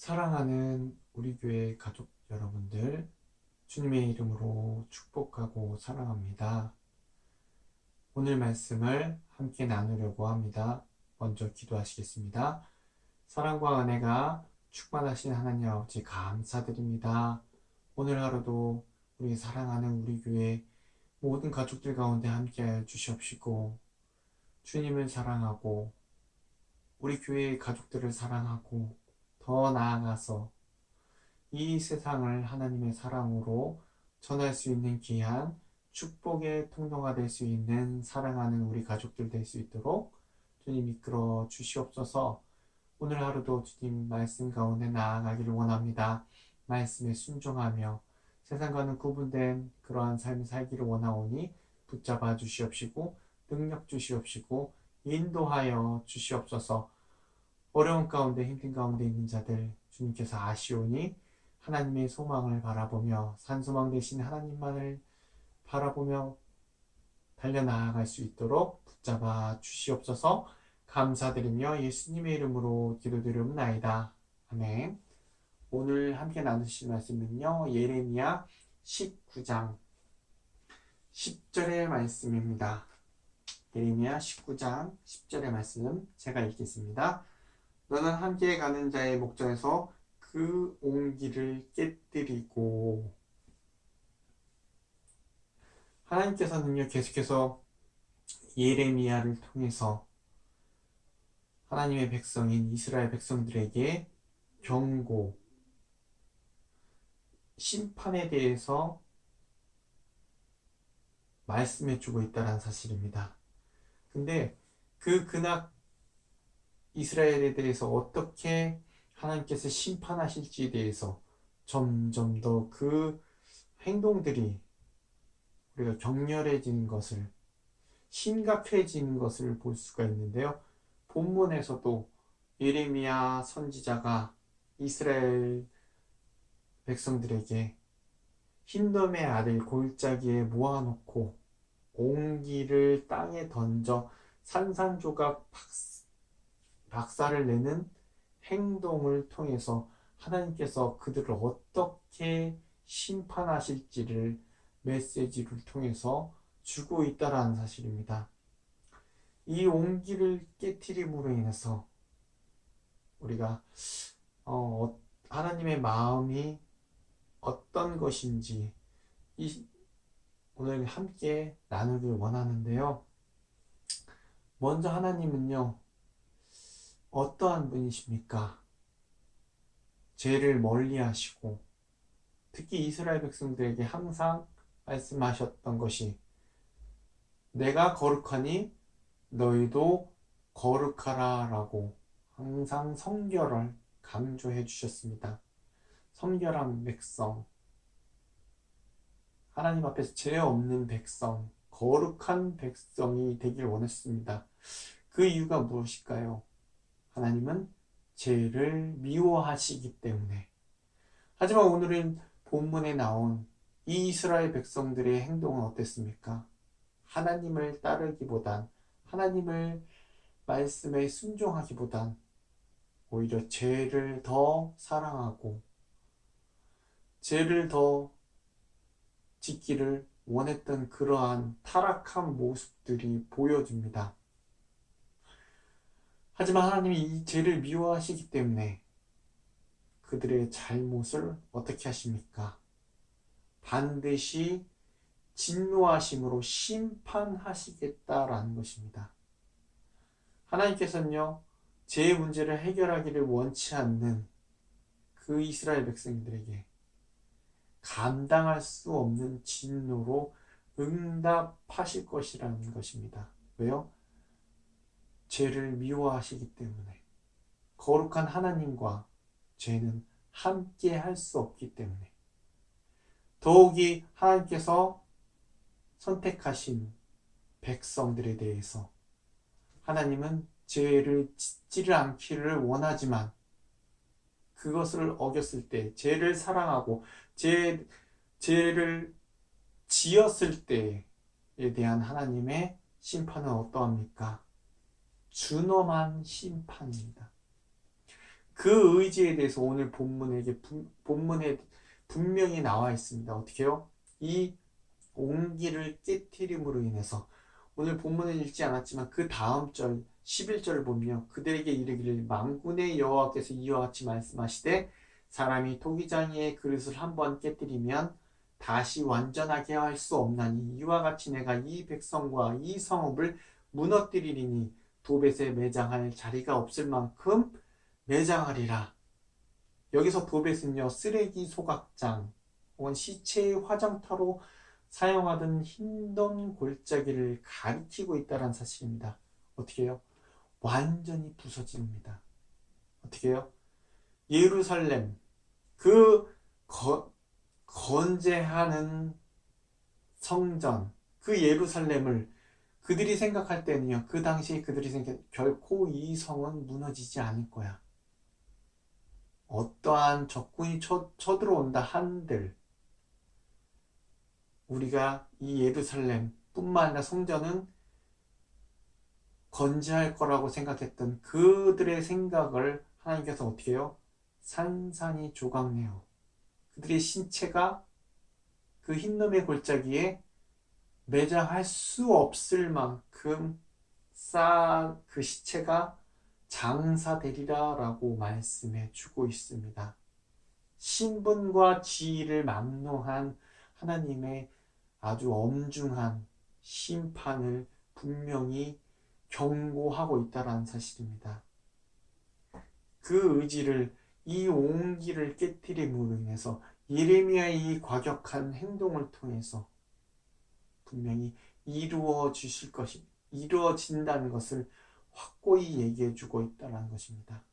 사랑하는 우리 교회 가족 여러분들, 주님의 이름으로 축복하고 사랑합니다. 오늘 말씀을 함께 나누려고 합니다. 먼저 기도하시겠습니다. 사랑과 은혜가 충만하신 하나님 아버지 감사드립니다. 오늘 하루도 우리 사랑하는 우리 교회 모든 가족들 가운데 함께하여 주시옵시고 주님을 사랑하고 우리 교회의 가족들을 사랑하고 더 나아가서 이 세상을 하나님의 사랑으로 전할 수 있는 귀한 축복의 통로가 될 수 있는 사랑하는 우리 가족들 될 수 있도록 주님 이끌어 주시옵소서. 오늘 하루도 주님 말씀 가운데 나아가기를 원합니다. 말씀에 순종하며 세상과는 구분된 그러한 삶을 살기를 원하오니 붙잡아 주시옵시고 능력 주시옵시고 인도하여 주시옵소서. 어려운 가운데 힘든 가운데 있는 자들 주님께서 아시오니 하나님의 소망을 바라보며 산소망 되신 하나님만을 바라보며 달려나아갈 수 있도록 붙잡아 주시옵소서. 감사드리며 예수님의 이름으로 기도드리옵나이다. 아멘. 오늘 함께 나누실 말씀은요, 예레미야 19장 10절의 말씀입니다. 예레미야 19장 10절의 말씀 제가 읽겠습니다. 너는 함께 가는 자의 목전에서 그 옹기를 깨뜨리고. 하나님께서는요, 계속해서 예레미야를 통해서 하나님의 백성인 이스라엘 백성들에게 경고, 심판에 대해서 말씀해 주고 있다는 사실입니다. 근데 그 근학 이스라엘에 대해서 어떻게 하나님께서 심판하실지에 대해서 점점 더 그 행동들이 우리가 격렬해지는 것을, 심각해지는 것을 볼 수가 있는데요. 본문에서도 예레미야 선지자가 이스라엘 백성들에게 흰돔의 알을 골짜기에 모아놓고 옹기를 땅에 던져 산산조각 박살을 내는 행동을 통해서 하나님께서 그들을 어떻게 심판하실지를 메시지를 통해서 주고 있다라는 사실입니다. 이 옹기를 깨트림으로 인해서 우리가 하나님의 마음이 어떤 것인지 오늘 함께 나누길 원하는데요. 먼저 하나님은요, 어떠한 분이십니까? 죄를 멀리 하시고 특히 이스라엘 백성들에게 항상 말씀하셨던 것이 내가 거룩하니 너희도 거룩하라 라고 항상 성결을 강조해 주셨습니다. 성결한 백성, 하나님 앞에서 죄 없는 백성, 거룩한 백성이 되길 원했습니다. 그 이유가 무엇일까요? 하나님은 죄를 미워하시기 때문에. 하지만 오늘은 본문에 나온 이 이스라엘 백성들의 행동은 어땠습니까? 하나님을 따르기보단, 하나님을 말씀에 순종하기보단 오히려 죄를 더 사랑하고 죄를 더 짓기를 원했던 그러한 타락한 모습들이 보여집니다. 하지만 하나님이 이 죄를 미워하시기 때문에 그들의 잘못을 어떻게 하십니까? 반드시 진노하심으로 심판하시겠다라는 것입니다. 하나님께서는요, 죄의 문제를 해결하기를 원치 않는 그 이스라엘 백성들에게 감당할 수 없는 진노로 응답하실 것이라는 것입니다. 왜요? 죄를 미워하시기 때문에. 거룩한 하나님과 죄는 함께 할 수 없기 때문에. 더욱이 하나님께서 선택하신 백성들에 대해서 하나님은 죄를 짓지를 않기를 원하지만 그것을 어겼을 때, 죄를 사랑하고 죄를 지었을 때에 대한 하나님의 심판은 어떠합니까? 준엄한 심판입니다. 그 의지에 대해서 오늘 본문에 분명히 나와 있습니다. 어떻게요? 이 옹기를 깨트림으로 인해서 오늘 본문은 읽지 않았지만 그 다음 절 11절을 보면 그들에게 이르기를 만군의 여호와께서 이와 같이 말씀하시되 사람이 토기장이의 그릇을 한번 깨뜨리면 다시 완전하게 할 수 없나니 이와 같이 내가 이 백성과 이 성읍을 무너뜨리리니 도벳에 매장할 자리가 없을 만큼 매장하리라. 여기서 도벳은요 쓰레기 소각장 혹은 시체의 화장터로 사용하던 흰돈 골짜기를 가리키고 있다는 사실입니다. 어떻게 해요? 완전히 부서집니다. 어떻게 해요? 예루살렘 그 건재하는 성전 그 예루살렘을 그들이 생각할 때는요 그 당시에 그들이 생각 결코 이 성은 무너지지 않을 거야. 어떠한 적군이 쳐들어온다 한들 우리가 이 예루살렘 뿐만 아니라 성전은 건재할 거라고 생각했던 그들의 생각을 하나님께서 어떻게 해요? 산산이 조각내요. 그들의 신체가 그 흰놈의 골짜기에 매장할 수 없을 만큼 그 시체가 장사되리라 라고 말씀해 주고 있습니다. 신분과 지위를 막론한 하나님의 아주 엄중한 심판을 분명히 경고하고 있다는 사실입니다. 그 의지를 이 온기를 깨뜨림으로 인해서 예레미야의 이 과격한 행동을 통해서 분명히 이루어진다는 것을 확고히 얘기해 주고 있다는 것입니다.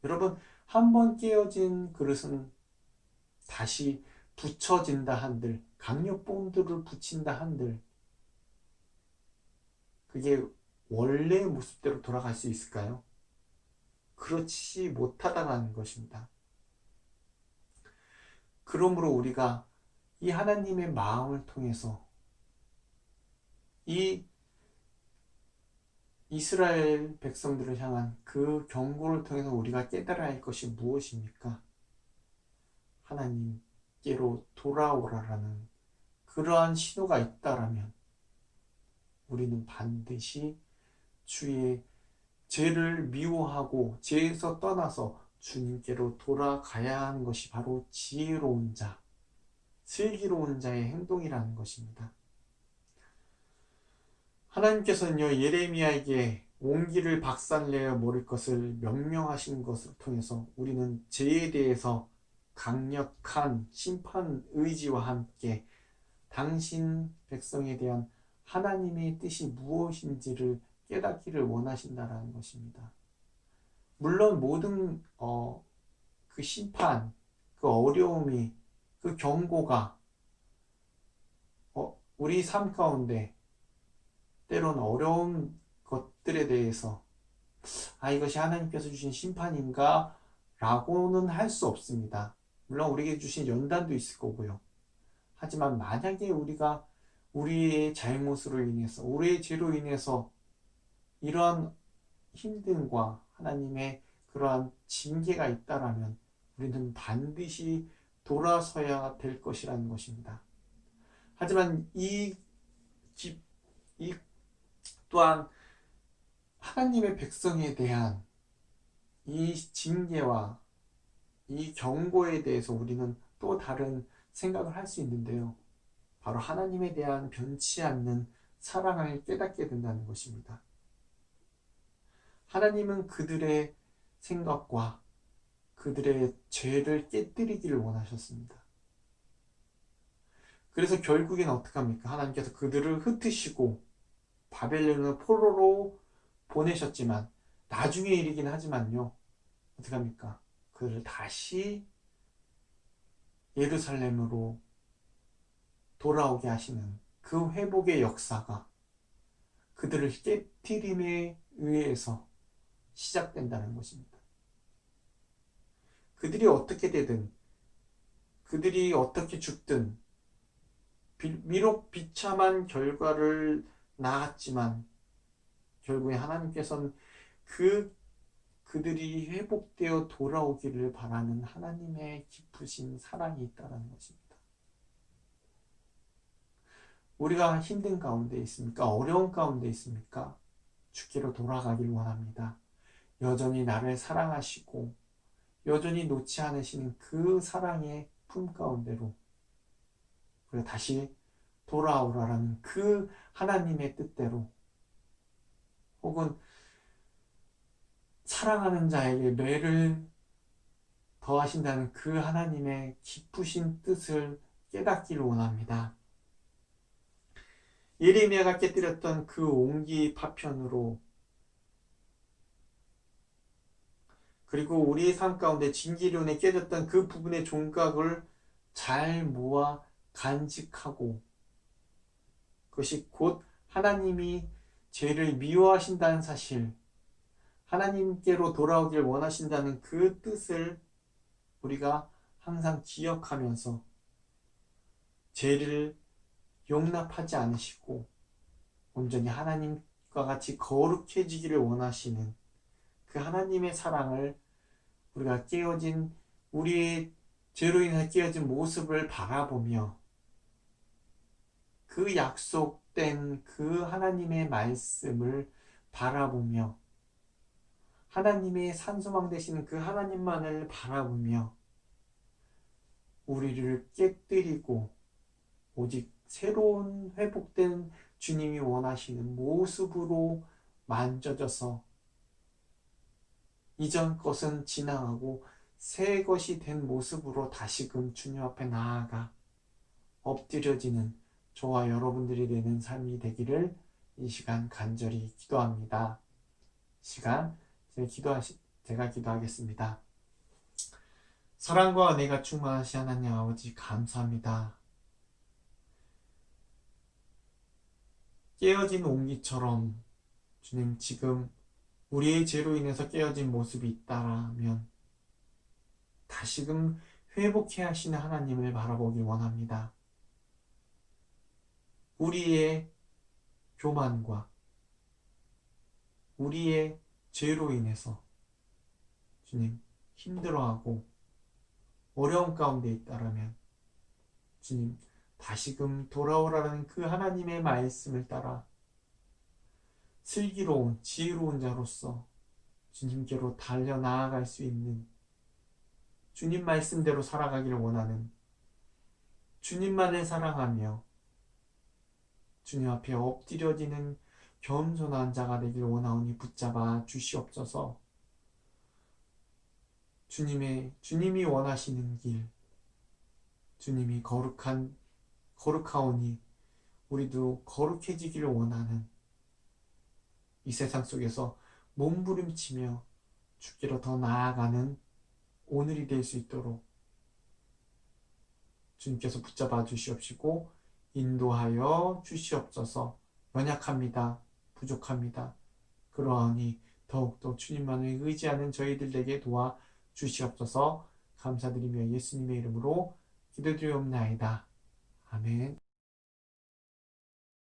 여러분, 한번 깨어진 그릇은 다시 붙여진다 한들, 강력본드를 붙인다 한들, 그게 원래 모습대로 돌아갈 수 있을까요? 그렇지 못하다는 것입니다. 그러므로 우리가 이 하나님의 마음을 통해서 이 이스라엘 백성들을 향한 그 경고를 통해서 우리가 깨달아야 할 것이 무엇입니까? 하나님께로 돌아오라라는 그러한 신호가 있다라면 우리는 반드시 주의 죄를 미워하고 죄에서 떠나서 주님께로 돌아가야 하는 것이 바로 지혜로운 자, 슬기로운 자의 행동이라는 것입니다. 하나님께서는요 예레미야에게 온기를 박살내어 버릴 것을 명령하신 것을 통해서 우리는 죄에 대해서 강력한 심판 의지와 함께 당신 백성에 대한 하나님의 뜻이 무엇인지를 깨닫기를 원하신다라는 것입니다. 물론 모든 그 심판, 그 어려움이, 그 경고가 우리 삶 가운데 때로는 어려운 것들에 대해서 이것이 하나님께서 주신 심판인가? 라고는 할 수 없습니다. 물론 우리에게 주신 연단도 있을 거고요. 하지만 만약에 우리가 우리의 잘못으로 인해서, 우리의 죄로 인해서 이러한 힘듦과 하나님의 그러한 징계가 있다라면 우리는 반드시 돌아서야 될 것이라는 것입니다. 하지만 이 또한 하나님의 백성에 대한 이 징계와 이 경고에 대해서 우리는 또 다른 생각을 할 수 있는데요. 바로 하나님에 대한 변치 않는 사랑을 깨닫게 된다는 것입니다. 하나님은 그들의 생각과 그들의 죄를 깨뜨리기를 원하셨습니다. 그래서 결국엔 어떻게 합니까? 하나님께서 그들을 흩으시고 바벨론을 포로로 보내셨지만 나중에 일이긴 하지만요. 어떻게 합니까? 그들을 다시 예루살렘으로 돌아오게 하시는 그 회복의 역사가 그들을 깨트림에 의해서 시작된다는 것입니다. 그들이 어떻게 되든 그들이 어떻게 죽든 비록 비참한 결과를 낳았지만 결국에 하나님께서는 그 그들이 회복되어 돌아오기를 바라는 하나님의 깊으신 사랑이 있다는 것입니다. 우리가 힘든 가운데 있습니까? 어려운 가운데 있습니까? 주께로 돌아가길 원합니다. 여전히 나를 사랑하시고 여전히 놓지 않으시는 그 사랑의 품 가운데로 우리가 다시 돌아오라는 그 하나님의 뜻대로, 혹은 사랑하는 자에게 매를 더하신다는 그 하나님의 깊으신 뜻을 깨닫기를 원합니다. 예레미야가 깨뜨렸던 그 옹기 파편으로, 그리고 우리의 삶 가운데 진기론에 깨졌던 그 부분의 종각을 잘 모아 간직하고, 그것이 곧 하나님이 죄를 미워하신다는 사실, 하나님께로 돌아오길 원하신다는 그 뜻을 우리가 항상 기억하면서 죄를 용납하지 않으시고 온전히 하나님과 같이 거룩해지기를 원하시는 그 하나님의 사랑을, 우리가 깨어진, 우리의 죄로 인해 깨어진 모습을 바라보며 그 약속된 그 하나님의 말씀을 바라보며 하나님의 산소망 되시는 그 하나님만을 바라보며 우리를 깨뜨리고 오직 새로운 회복된 주님이 원하시는 모습으로 만져져서 이전 것은 지나가고 새 것이 된 모습으로 다시금 주님 앞에 나아가 엎드려지는 저와 여러분들이 되는 삶이 되기를 이 시간 간절히 기도합니다. 시간 제가 기도하겠습니다. 사랑과 은혜가 충만하신 하나님 아버지, 감사합니다. 깨어진 옹기처럼 주님, 지금 우리의 죄로 인해서 깨어진 모습이 있다면 다시금 회복해 하시는 하나님을 바라보기 원합니다. 우리의 교만과 우리의 죄로 인해서 주님 힘들어하고 어려움 가운데 있다라면 주님 다시금 돌아오라는 그 하나님의 말씀을 따라 슬기로운 지혜로운 자로서 주님께로 달려나아갈 수 있는, 주님 말씀대로 살아가기를 원하는, 주님만을 사랑하며 주님 앞에 엎드려지는 겸손한 자가 되길 원하오니 붙잡아 주시옵소서. 주님이 원하시는 길, 주님이 거룩하오니 우리도 거룩해지기를 원하는 이 세상 속에서 몸부림치며 주께로 더 나아가는 오늘이 될 수 있도록 주님께서 붙잡아 주시옵시고 인도하여 주시옵소서. 연약합니다. 부족합니다. 그러하니 더욱더 주님만을 의지하는 저희들에게 도와 주시옵소서. 감사드리며 예수님의 이름으로 기도드리옵나이다. 아멘.